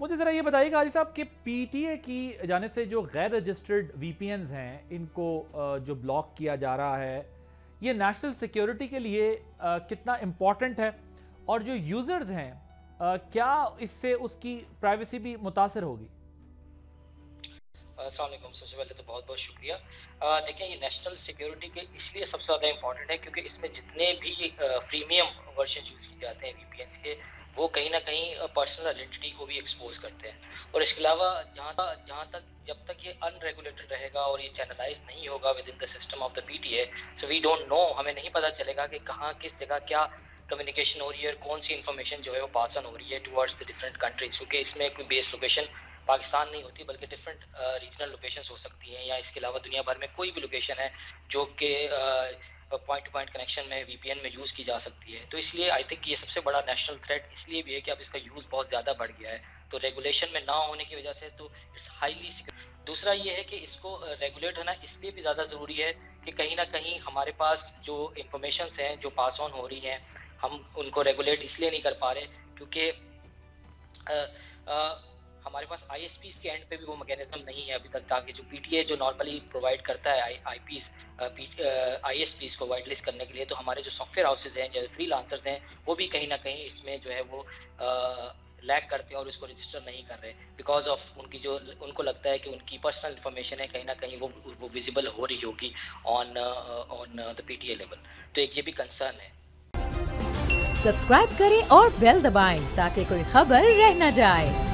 मुझे ज़रा ये बताइएगा आदि साहब कि पीटीए की जानिब से जो गैर रजिस्टर्ड वीपीएन्स हैं इनको जो ब्लॉक किया जा रहा है, ये नेशनल सिक्योरिटी के लिए कितना इम्पॉर्टेंट है, और जो यूज़र्स हैं क्या इससे उसकी प्राइवेसी भी मुतासर होगी? अस्सलाम वालेकुम। सबसे पहले तो बहुत बहुत शुक्रिया। देखिए, ये नेशनल सिक्योरिटी के इसलिए सबसे ज़्यादा इंपॉर्टेंट है क्योंकि इसमें जितने भी प्रीमियम वर्जन यूज़ किए जाते हैं वीपीएन के, वो कहीं ना कहीं पर्सनल आइडेंटिटी को भी एक्सपोज करते हैं। और इसके अलावा जहाँ तक जब तक ये अनरेगुलेटेड रहेगा और ये चैनलाइज नहीं होगा within the system of the PTA, so we don't know, हमें नहीं पता चलेगा कि कहाँ किस जगह क्या कम्युनिकेशन हो रही है और कौन सी इन्फॉर्मेशन जो है वो पास ऑन हो रही है टुवर्ड्स द डिफरेंट कंट्रीज। क्योंकि इसमें कोई बेस लोकेशन पाकिस्तान नहीं होती, बल्कि डिफरेंट रीजनल लोकेशंस हो सकती हैं, या इसके अलावा दुनिया भर में कोई भी लोकेशन है जो कि पॉइंट टू पॉइंट कनेक्शन में वीपीएन में यूज़ की जा सकती है। तो इसलिए आई थिंक ये सबसे बड़ा नेशनल थ्रेट इसलिए भी है कि अब इसका यूज़ बहुत ज़्यादा बढ़ गया है, तो रेगुलेशन में ना होने की वजह से तो इट्स हाईली सिक्योर। दूसरा ये है कि इसको रेगुलेट होना इसलिए भी ज़्यादा ज़रूरी है कि कहीं ना कहीं हमारे पास जो इंफॉर्मेशन हैं जो पास ऑन हो रही हैं, हम उनको रेगुलेट इसलिए नहीं कर पा रहे क्योंकि हमारे पास आईएसपीज के एंड पे भी वो मैकेनिज्म नहीं है अभी तक, ताकि जो पीटीए जो नॉर्मली प्रोवाइड करता है आईएसपीज को वाइट लिस्ट करने के लिए, तो हमारे जो सॉफ्टवेयर हाउसेज हैं, जो फ्रीलांसर्स हैं, वो भी कहीं ना कहीं इसमें जो है वो लैग करते हैं और इसको रजिस्टर नहीं कर रहे बिकॉज ऑफ उनकी जो उनको लगता है कि उनकी पर्सनल इन्फॉर्मेशन है कहीं ना कहीं वो विजिबल हो रही होगी ऑन द पीटीए लेवल। तो एक ये भी कंसर्न है। सब्सक्राइब करें और बेल दबाएं ताकि कोई खबर रह न जाए।